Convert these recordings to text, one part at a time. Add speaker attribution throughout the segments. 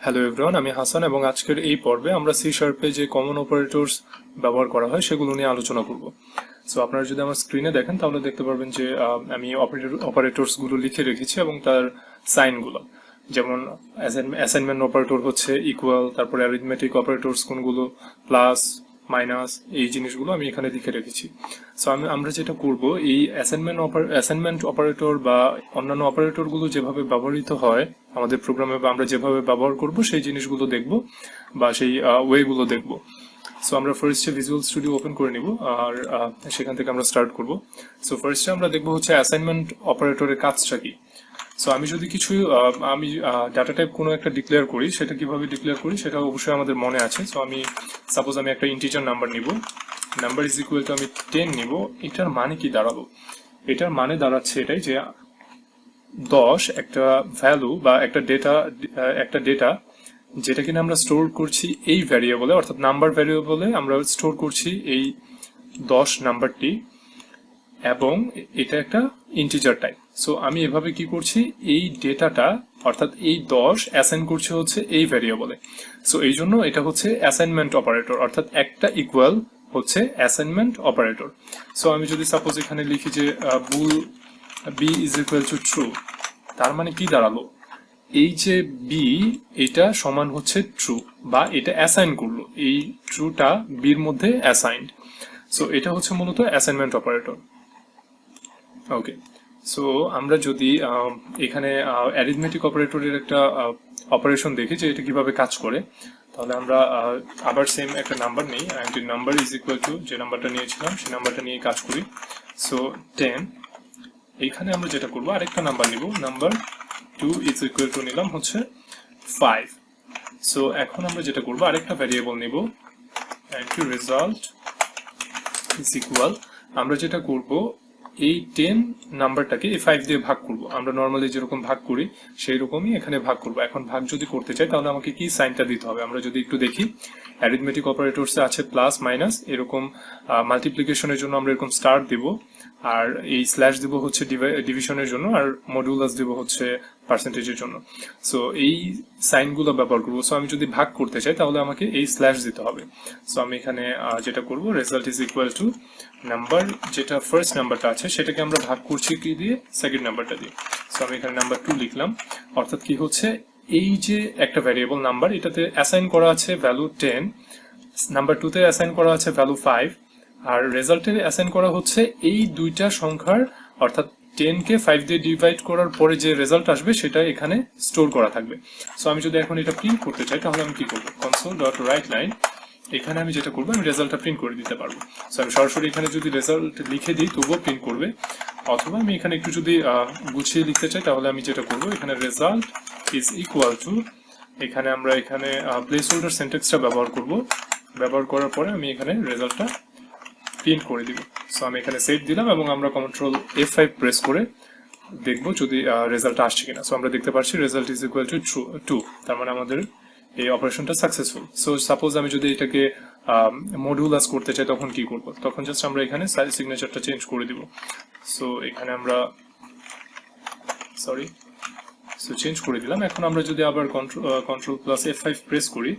Speaker 1: Hello everyone, আমি হাসান এবং আজকের এই পর্বে আমরা সি শার্পে যে কমন অপারেটরস ব্যবহার করা হয় সেগুলো নিয়ে আলোচনা করব। সো আপনারা যদি আমার স্ক্রিনে দেখেন তাহলে দেখতে পারবেন যে আমি অপারেটরসগুলো লিখে রেখেছি এবং তার সাইনগুলো, যেমন অ্যাসাইনমেন্ট অপারেটর হচ্ছে ইকুয়াল, তারপরে অ্যারিথমেটিক অপারেটরস কোনগুলো, প্লাস, মাইনাস, এই জিনিসগুলো আমি এখানে লিখে রেখেছি। সো আমরা যেটা করব, এই অ্যাসাইনমেন্ট অপারেটর বা অন্যান্য অপারেটরগুলো যেভাবে ব্যবহৃত হয় আমাদের প্রোগ্রামে বা আমরা যেভাবে ব্যবহার করব সেই জিনিসগুলো দেখব বা সেই ওয়েগুলো দেখব। সো আমরা ফার্স্টে ভিজুয়াল স্টুডিও ওপেন করে নিব আর সেখান থেকে আমরা স্টার্ট করব। সো ফার্স্টে আমরা দেখব হচ্ছে অ্যাসাইনমেন্ট অপারেটরের কাজটা কি। সো আমি যদি কিছু আমি ডাটা টাইপ কোনো একটা ডিক্লেয়ার করি, সেটা কিভাবে ডিক্লেয়ার করি সেটা অবশ্যই আমাদের মনে আছে। সো আমি সাপোজ আমি একটা ইন্টিজার নাম্বার নিব, নাম্বার ইজ ইকুয়াল টু আমি 10 নিব। এটার মানে কি দাঁড়ালো? এটার মানে দাঁড়াচ্ছে এটাই যে 10 একটা ভ্যালু বা একটা ডেটা যেটা কিনা আমরা স্টোর করছি এই ভ্যারিয়েবলে, অর্থাৎ নাম্বার ভ্যারিয়েবলে আমরা স্টোর করছি এই 10 নাম্বারটি, এবং এটা একটা ইন্টিজার টাইপ। সো আমি এভাবে কি করছি, এই ডেটাটা অর্থাৎ এই 10 অ্যাসাইন করছে হচ্ছে এই ভ্যারিয়েবলে। সো এই জন্য এটা হচ্ছে অ্যাসাইনমেন্ট অপারেটর, অর্থাৎ একটা ইকুয়াল হচ্ছে অ্যাসাইনমেন্ট অপারেটর। সো আমি যদি সাপোজ এখানে লিখি যে bool B is equal to true, তার মানে কি দাঁড়ালো, এই যে বি এটা সমান হচ্ছে ট্রু, বা এটা অ্যাসাইন করলো, এই ট্রুটা বির মধ্যে অ্যাসাইন্ড। সো এটা হচ্ছে মূলত অ্যাসাইনমেন্ট অপারেটর। ওকে, সো আমরা যদি এখানে অ্যারিথমেটিক অপারেটরের একটা অপারেশন দেখি যে এটা কিভাবে কাজ করে, তাহলে আমরা আবার সেম একটা নাম্বার নিই, নাম্বার ইজ ইকুয়াল টু যে নাম্বারটা নিয়েছিলাম সেই নাম্বারটা নিয়ে কাজ করি। সো 10, এইখানে আমরা যেটা করবো আরেকটা নাম্বার নিব, নাম্বার 2 ইজ ইকুয়াল টু নিলাম হচ্ছে 5। সো এখন আমরা যেটা করবো আরেকটা ভ্যারিয়েবল নিব, রেজাল্ট ইজ ইকুয়াল, আমরা যেটা করব এই 10 নাম্বারটাকে এই 5 দিয়ে ভাগ করব। আমরা নর্মালি যেরকম ভাগ করি সেই রকমই এখানে ভাগ করব। এখন ভাগ যদি করতে চাই তাহলে আমাকে কি সাইনটা দিতে হবে, আমরা যদি একটু দেখি অ্যারিথমেটিক অপারেটরসে আছে প্লাস মাইনাস, এরকম মাল্টিপ্লিকেশনের জন্য আমরা এরকম স্টার দিব, আর এই স্ল্যাশ দিব হচ্ছে ডিভিশনের জন্য, আর মডিউলাস দিব হচ্ছে পার্সেন্টেজের জন্য। সো এই সাইনগুলো ব্যবহার করবো। সো আমি যদি ভাগ করতে চাই তাহলে আমাকে এই স্ল্যাশ দিতে হবে। সো আমি এখানে যেটা করব, result is equal to number, যেটা ফার্স্ট নাম্বারটা আছে সেটাকে আমরা ভাগ করছি কি দিয়ে, সেকেন্ড নাম্বারটা দিয়ে। সো আমি এখানে নাম্বার 2 লিখলাম, অর্থাৎ কি হচ্ছে, এই যে একটা ভ্যারিয়েবল নাম্বার, এটাতে অ্যাসাইন করা আছে ভ্যালু 10, নাম্বার 2তে অ্যাসাইন করা আছে ভ্যালু 5, আর রেজাল্টে অ্যাসাইন করা হচ্ছে এই দুইটা সংখ্যার, অর্থাৎ 10 কে 5 দিয়ে ডিভাইড করার পরে যে রেজাল্ট আসবে সেটা এখানে স্টোর করা থাকবে। সো আমি যদি এখন এটা প্রিন্ট করতে চাই তাহলে আমি কি করবো, কনসোল ডট রাইট লাইন, এখানে আমি যেটা করবো আমি রেজাল্টটা প্রিন্ট করে দিতে পারবো। সো আমি সরাসরি এখানে যদি রেজাল্ট লিখে দিই তবুও প্রিন্ট করবে, অথবা আমি এখানে একটু যদি গুছিয়ে লিখতে চাই তাহলে আমি যেটা করবো, এখানে রেজাল্ট ইজ ইকুয়াল টু, এখানে আমরা এখানে প্লেস হোল্ডার সেন্টেক্সটা ব্যবহার করব, ব্যবহার করার পরে আমি এখানে রেজাল্টটা প্রিন্ট করে দিব। সো আমি এখানে সেভ দিলাম এবং আমরা কন্ট্রোল F5 প্রেস করে দেখবো যদি রেজাল্ট আসছে কিনা। সো আমরা দেখতে পাচ্ছি রেজাল্ট ইজ ইকুয়াল টু 2, তার মানে আমাদের এই অপারেশনটা সাকসেসফুল। সো সাপোজ আমি যদি এটাকে মডিউলাস করতে চাই তখন কি করব, তখন জাস্ট আমরা এখানে সিগনেচারটা চেঞ্জ করে দিব। সো এখানে আমরা চেঞ্জ করে দিলাম। এখন আমরা যদি আবার কন্ট্রোল প্লাস F5 প্রেস করি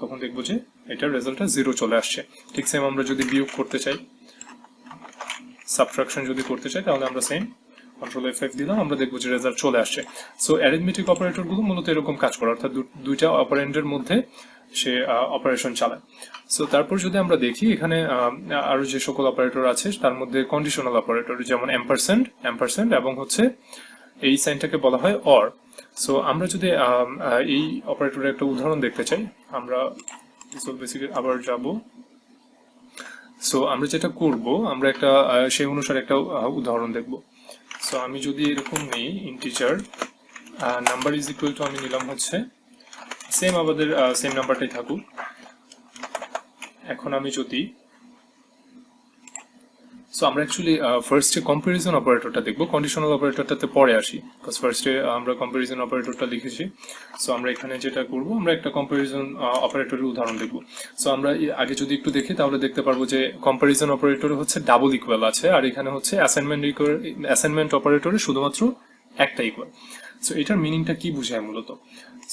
Speaker 1: তখন দেখবো যে এটার রেজাল্টটা 0 চলে আসছে। ঠিক সেম আমরা যদি বিয়োগ করতে চাই, সাবট্রাকশন যদি করতে চাই তাহলে আমরা সেম কন্ট্রোল F5 দিলাম, আমরা দেখবো যে রেজাল্ট চলে আসছে। সো অ্যারিথমেটিক অপারেটরগুলো মূলত এরকম কাজ করে, অর্থাৎ দুইটা অপারেন্ডের মধ্যে সে অপারেশন চালায়। সো তারপর যদি আমরা দেখি এখানে আরো যে সকল অপারেটর আছে তার মধ্যে কন্ডিশনাল অপারেটর, যেমন অ্যাম্পারস্যান্ড এবং হচ্ছে এই সাইনটাকে বলা হয় অর। সো আমরা যদি এই অপারেটরের একটা উদাহরণ দেখতে চাই, আমরা বেসিক্যালি আবার যাব। সো আমরা যেটা করব, আমরা একটা সেই অনুসারে একটা উদাহরণ দেখব। সো আমি যদি এরকম নেই, integer number is equal two আমি নিলাম হচ্ছে সেম, আমাদের সেম নাম্বারটাই থাকুক। এখন আমি যদি, সো আমরা অ্যাকচুয়ালি ফার্স্টে কম্পারিজন অপারেটরটা দেখবো, কন্ডিশনাল অপারেটরটাতে পরে আসি, বিকজ ফার্স্টে আমরা কম্পারিজন অপারেটরটা লিখেছি। সো আমরা এখানে যেটা করব, আমরা একটা কম্পারিজন অপারেটরের উদাহরণ দেখব। সো আমরা আগে যদি একটু দেখি তাহলে দেখতে পারবো যে কম্পারিজন অপারেটরে হচ্ছে ডাবল ইকুয়াল আছে, আর এখানে হচ্ছে অ্যাসাইনমেন্ট অপারেটরে শুধুমাত্র একটা ইকুয়াল। সো এটার মিনিংটা কি বোঝায় মূলত?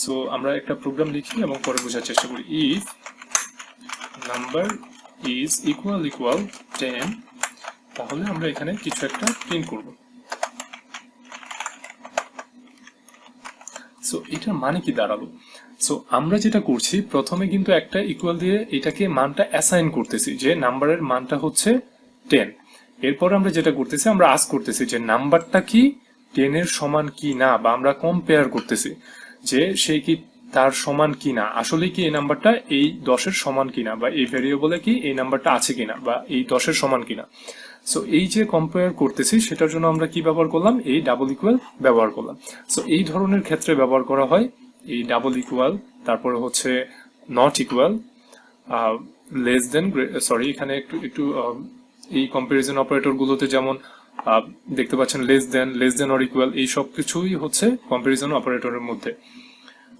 Speaker 1: সো আমরা একটা প্রোগ্রাম লিখি এবং পরে বোঝার চেষ্টা করি। ইফ নাম্বার ইজ ইকুয়াল 10, তাহলে আমরা এখানে কিছু একটা প্রিন্ট করব। সো এটার মানে কি দাঁড়ালো? সো আমরা যেটা করছি, প্রথমে কিন্তু একটা ইকুয়াল দিয়ে এটাকে মানটা অ্যাসাইন করতেছি যে নাম্বারের মানটা হচ্ছে 10। এরপর আমরা যেটা করতেছি, আমরা আস্ক করতেছি যে নাম্বারটা কি 10 এর সমান কি না, বা আমরা কম্পেয়ার করতেছি যে সে কি তার সমান কিনা, আসলে কি এই নাম্বারটা এই 10 এর সমান কিনা, বা এই ভেরিয়েবলে কি এই নাম্বারটা আছে কিনা, বা এই 10 এর সমান কিনা। সো এই যে কম্পেয়ার করতেছি সেটার জন্য আমরা কি ব্যবহার করলাম? এই ডাবল ইকুয়াল ব্যবহার করলাম। সো এই ধরনের ক্ষেত্রে ব্যবহার করা হয় এই ডাবল ইকুয়াল, তারপরে হচ্ছে not equal, less than, sorry এখানে একটু একটু এই কম্পারিজন অপারেটর গুলোতে যেমন দেখতে পাচ্ছেন লেস দেন অর ইকুয়াল, এই সব কিছুই হচ্ছে কম্পারিজন অপারেটরের মধ্যে।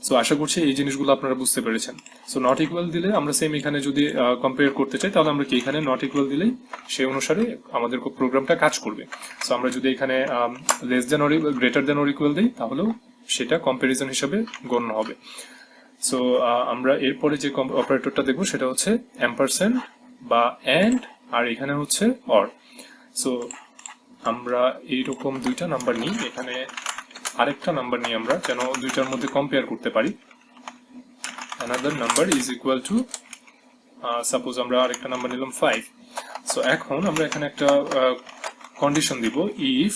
Speaker 1: সো আশা করছি এই জিনিসগুলো আপনারা বুঝতে পেরেছেন। সো নট ইকুয়াল দিলে আমরা সেম এখানে যদি কম্পেয়ার করতে চাই, তাহলে আমরা কি এখানে নট ইকুয়াল দিলেই সেই অনুসারে আমাদের প্রোগ্রামটা কাজ করবে। সো আমরা যদি এখানে less than or greater than or equal দিই, তাহলেও সেটা কম্পারিজন হিসাবে গণ্য হবে। সো আমরা এরপরে যে অপারেটরটা দেখবো সেটা হচ্ছে অ্যাম্পারস্যান্ড বা অ্যান্ড, আর এখানে হচ্ছে অর। সো আমরা এইরকম দুইটা নাম্বার নিই, এখানে আরেকটা নাম্বার নিই আমরা, যেন দুইটার মধ্যে কম্পেয়ার করতে পারি। another number is equal to suppose আমরা আরেকটা নাম্বার নিলাম 5। সো এখন আমরা এখানে একটা কন্ডিশন দিব, if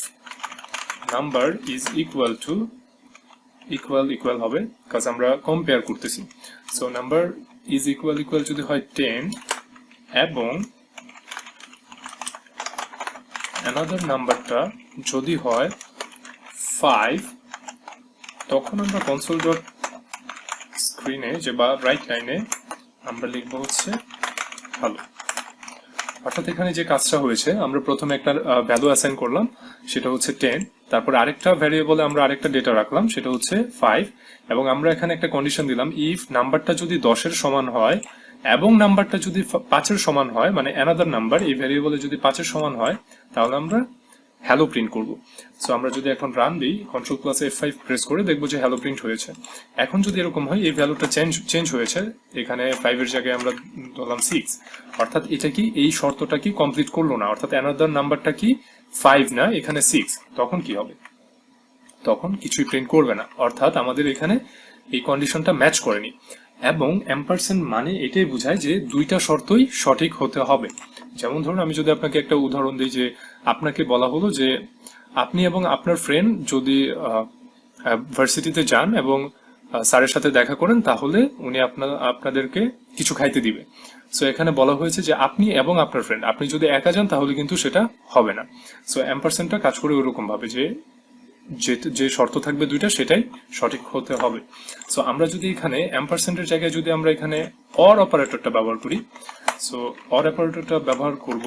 Speaker 1: number is equal two equal হবে, কাজ আমরা কম্পেয়ার করতেছি। সো নাম্বার ইজ ইকুয়াল যদি হয় 10 এবং another নাম্বারটা যদি হয় 5, তখন আমরা কনসোল ডট স্ক্রিনে যে বা রাইট লাইনে আমরা লিখবো হচ্ছে হ্যালো। অর্থাৎ এখানে যে কাজটা হয়েছে, আমরা প্রথমে একটা ভ্যালু অ্যাসাইন করলাম সেটা হচ্ছে 10, তারপর আরেকটা ভ্যারিয়েবলে আমরা আরেকটা ডেটা রাখলাম সেটা হচ্ছে 5, এবং আমরা এখানে একটা কন্ডিশন দিলাম, ইফ নাম্বারটা যদি 10 এর সমান হয় এবং নাম্বারটা যদি 5 এর সমান হয়, মানে অ্যানাদার নাম্বার এই ভ্যারিয়েবলে যদি 5 এর সমান হয়, তাহলে আমরা হ্যালো প্রিন্ট করব। সো আমরা যদি এখন রান দিই, কন্ট্রোল প্লাস F5 প্রেস করে দেখবো যে হ্যালো প্রিন্ট হয়েছে। এখন যদি এরকম হয় এই ভ্যালুটা চেঞ্জ হয়েছে, এখানে 5 এর জায়গায় আমরা ধরলাম 6, অর্থাৎ এটা কি এই শর্তটা কি কমপ্লিট করলো না, অর্থাৎ অ্যানাদার নাম্বারটা কি 5 না এখানে 6, তখন কি হবে? তখন কিছুই প্রিন্ট করবে না, অর্থাৎ আমাদের এখানে এই কন্ডিশনটা ম্যাচ করেনি। এবং অ্যাম্পারসেন্ড মানে এটাই বোঝায় যে দুইটা শর্তই সঠিক হতে হবে। যেমন ধরুন আমি যদি আপনাকে একটা উদাহরণ দিই, যে আপনাকে বলা হলো যে আপনি এবং আপনার ফ্রেন্ড যদি ভার্সিটিতে যান এবং স্যারের সাথে দেখা করেন, তাহলে উনি আপনাদেরকে কিছু খাইতে দিবে। সো এখানে বলা হয়েছে যে আপনি এবং আপনার ফ্রেন্ড, আপনি যদি একা যান তাহলে কিন্তু সেটা হবে না। সো অ্যাম্পারসেন্ডটা কাজ করে ওইরকম ভাবে যে যে শর্ত থাকবে দুইটা সেটাই সঠিক হতে হবে। সো আমরা যদি এখানে অ্যাম্পারসেন্ডের জায়গায় যদি আমরা এখানে অর অপারেটরটা ব্যবহার করি, সো অর অপারেটরটা ব্যবহার করব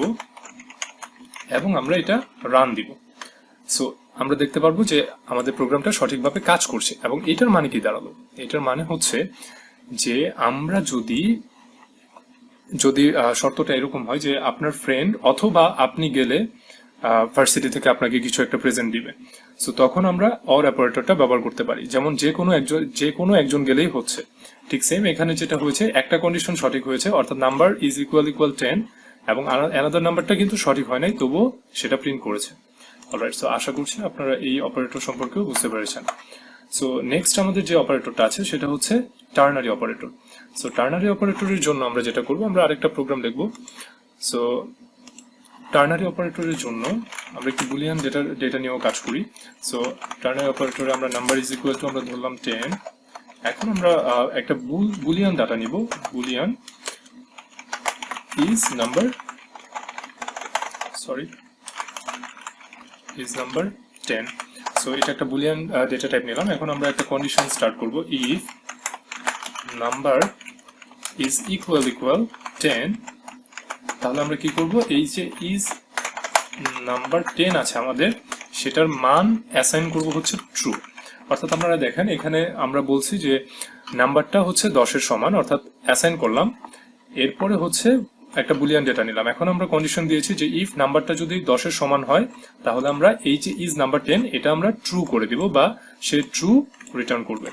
Speaker 1: এবং আমরা এটা রান দিব। সো আমরা দেখতে পারবো যে আমাদের প্রোগ্রামটা সঠিকভাবে কাজ করছে। এবং এটার মানে কি দাঁড়ালো? এটার মানে হচ্ছে যে আমরা যদি শর্তটা এরকম হয় যে আপনার ফ্রেন্ড অথবা আপনি গেলে ভার্সিটি থেকে আপনাকে কিছু একটা প্রেজেন্ট দিবে, সো তখন আমরা অর অপারেটরটা ব্যবহার করতে পারি। যেমন যে কোনো একজন গেলেই হচ্ছে, ঠিক সেম এখানে যেটা হয়েছে, একটা কন্ডিশন সঠিক হয়েছে, অর্থাৎ নাম্বার ইজ ইকুয়াল 10, এবং অ্যানাদার নাম্বারটা কিন্তু সঠিক হয় নাই, তবুও সেটা প্রিন্ট করেছে। অলরাইট, সো আশা করছি আপনারা এই অপারেটর সম্পর্কেও বুঝতে পেরেছেন। সো নেক্সট আমাদের যে অপারেটরটা আছে সেটা হচ্ছে টার্নারি অপারেটর। সো টার্নারি অপারেটরের জন্য আমরা যেটা করবো, আমরা আরেকটা প্রোগ্রাম লিখবো। সো টার্নারি অপারেটরের জন্য আমরা একটি বুলিয়ান ডেটা নিয়েও কাজ করি। সো টার্নারি অপারেটরে আমরা নাম্বার ইজ ইকুয়াল টু আমরা ধরলাম 10। এখন আমরা একটা বুলিয়ান ডাটা নিব, Boolean is number is number 10। So এটা একটা বুলিয়ান ডেটা টাইপ নিলাম। এখন আমরা একটা কন্ডিশন স্টার্ট করব, ইফ নাম্বার ইজ ইকুয়াল 10, তাহলে আমরা কি করব, এই যে ইজ নাম্বার 10 আছে আমাদের, সেটার মান অ্যাসাইন করব হচ্ছে ট্রু। অর্থাৎ আপনারা দেখেন এখানে আমরা বলছি যে নাম্বারটা হচ্ছে 10 এর সমান, অর্থাৎ অ্যাসাইন করলাম। এরপরে হচ্ছে একটা বুলিয়ান ডেটা নিলাম। এখন আমরা কন্ডিশন দিয়েছি যে ইফ নাম্বারটা যদি 10 এর সমান হয় তাহলে আমরা এই যে ইজ নাম্বার 10 এটা আমরা ট্রু করে দিব বা সে ট্রু রিটার্ন করবে।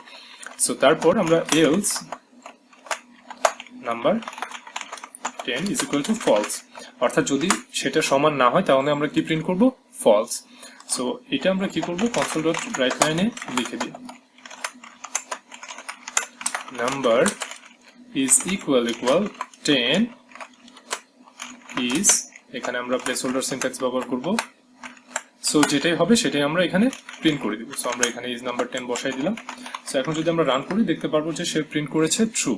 Speaker 1: সো তারপর আমরা else number 10 is equal to false, অর্থাৎ যদি সেটা সমান না হয় তাহলে আমরা কি প্রিন্ট করব, ফলস। সো এটা আমরা কি করব, কনসোল ডট রাইট লাইনে লিখে দিই নাম্বার ইজ ইকুয়াল 10 ইজ, এখানে আমরা প্লেস হোল্ডার সিনট্যাক্স ব্যবহার করব। সো যেটাই হবে সেটাই আমরা এখানে প্রিন্ট করে দিব। সো আমরা এখানে ইজ নাম্বার 10 বসাই দিলাম। সো এখন যদি আমরা রান করি দেখতে পারবো যে সে প্রিন্ট করেছে ট্রু।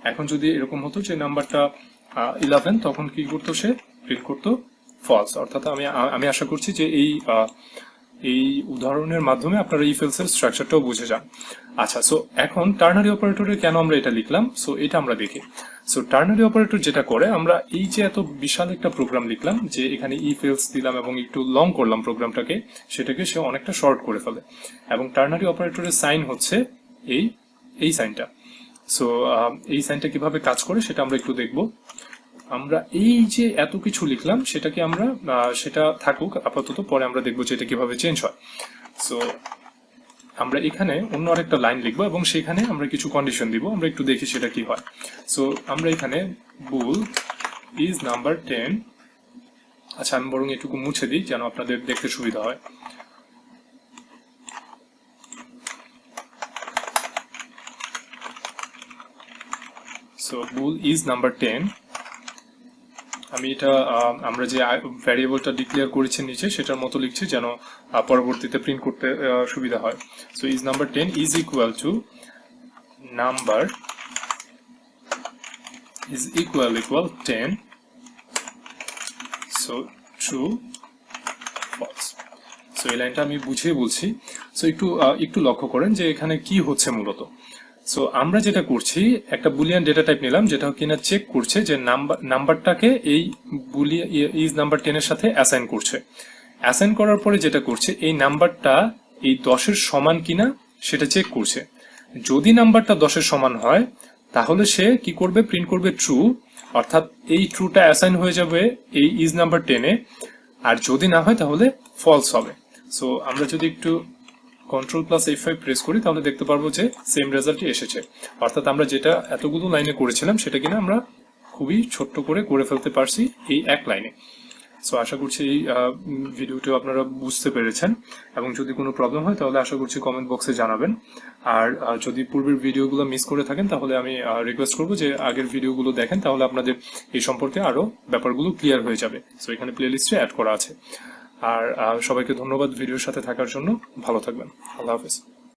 Speaker 1: এখন যদি এরকম হতো যে নাম্বারটা 11 তখন কি করতো, সে প্রিন্ট করতো ফলস। অর্থাৎ আমি আশা করছি যে এই উদাহরণের মাধ্যমে আপনারা ইফ এলস এর স্ট্রাকচারটাও বুঝে যান। আচ্ছা, সো এখন টার্নারি অপারেটরে কেন আমরা এটা লিখলাম, সো এটা আমরা দেখি। সো টার্নারি অপারেটর যেটা করে, আমরা এই যে এত বিশাল একটা প্রোগ্রাম লিখলাম, যে এখানে ইফ এলস দিলাম এবং একটু লং করলাম প্রোগ্রামটাকে, সেটাকে সে অনেকটা শর্ট করে ফেলে। এবং টার্নারি অপারেটরের সাইন হচ্ছে এই সাইনটা। সো এই সাইনটা কিভাবে কাজ করে সেটা আমরা একটু দেখব। আমরা এই যে এত কিছু লিখলাম সেটাকে আমরা সেটা থাকুক আপাতত, পরে আমরা দেখবো যে এটা কিভাবে চেঞ্জ হয়। সো আমরা এখানে অন্য আরেকটা লাইন লিখবো এবং সেখানে আমরা কিছু কন্ডিশন দিব, আমরা একটু দেখি সেটা কি হয়। সো আমরা এখানে বুল ইজ নাম্বার 10, আচ্ছা আমি বরং এটুকু মুছে দিই যেন আপনাদের দেখতে সুবিধা হয়। সো বুল ইজ নাম্বার 10, আমি এটা আমরা যে ভ্যারিয়েবলটা ডিক্লেয়ার করেছি নিচে সেটার মতো লিখছি যেন পরবর্তীতে প্রিন্ট করতে সুবিধা হয়। So is number 10 is equal to number is equal 10, so true false. So এই লাইনটা আমি বুঝিয়ে বলছি। সো একটু লক্ষ্য করেন যে এখানে কি হচ্ছে মূলত। সো আমরা যেটা করছি, একটা বুলিয়ান ডেটা টাইপ নিলাম যেটা কিনা চেক করছে যে নাম্বারটাকে এই ইজ নাম্বার 10 এর সাথে অ্যাসাইন করছে। অ্যাসাইন করার পরে যেটা করছে, এই নাম্বারটা এই 10 এর সমান কিনা সেটা চেক করছে। যদি নাম্বারটা 10 এর সমান হয় তাহলে সে কি করবে, প্রিন্ট করবে ট্রু, অর্থাৎ এই ট্রুটা অ্যাসাইন হয়ে যাবে এই ইজ নাম্বার 10 এ। আর যদি না হয় তাহলে ফলস হবে। সো আমরা যদি একটু Ctrl+F5 প্রেস করি তাহলে দেখতে পারবো যে সেম রেজাল্টই এসেছে। অর্থাৎ আমরা যেটা এতগুলো লাইনে করেছিলাম সেটা কিনা আমরা খুবই ছোট্ট করে ফেলতে পারছি এই এক লাইনে। সো আশা করছি এই ভিডিওটা আপনারা বুঝতে পেরেছেন, এবং যদি কোনো প্রবলেম হয় তাহলে আশা করছি কমেন্ট বক্সে জানাবেন। আর যদি পূর্বের ভিডিওগুলো মিস করে থাকেন তাহলে আমি রিকোয়েস্ট করবো যে আগের ভিডিওগুলো দেখেন, তাহলে আপনাদের এই সম্পর্কে আরো ব্যাপারগুলো ক্লিয়ার হয়ে যাবে। সো এখানে প্লেলিস্টে অ্যাড করা আছে। আর সবাইকে ধন্যবাদ ভিডিওর সাথে থাকার জন্য। ভালো থাকবেন। আল্লাহ হাফেজ।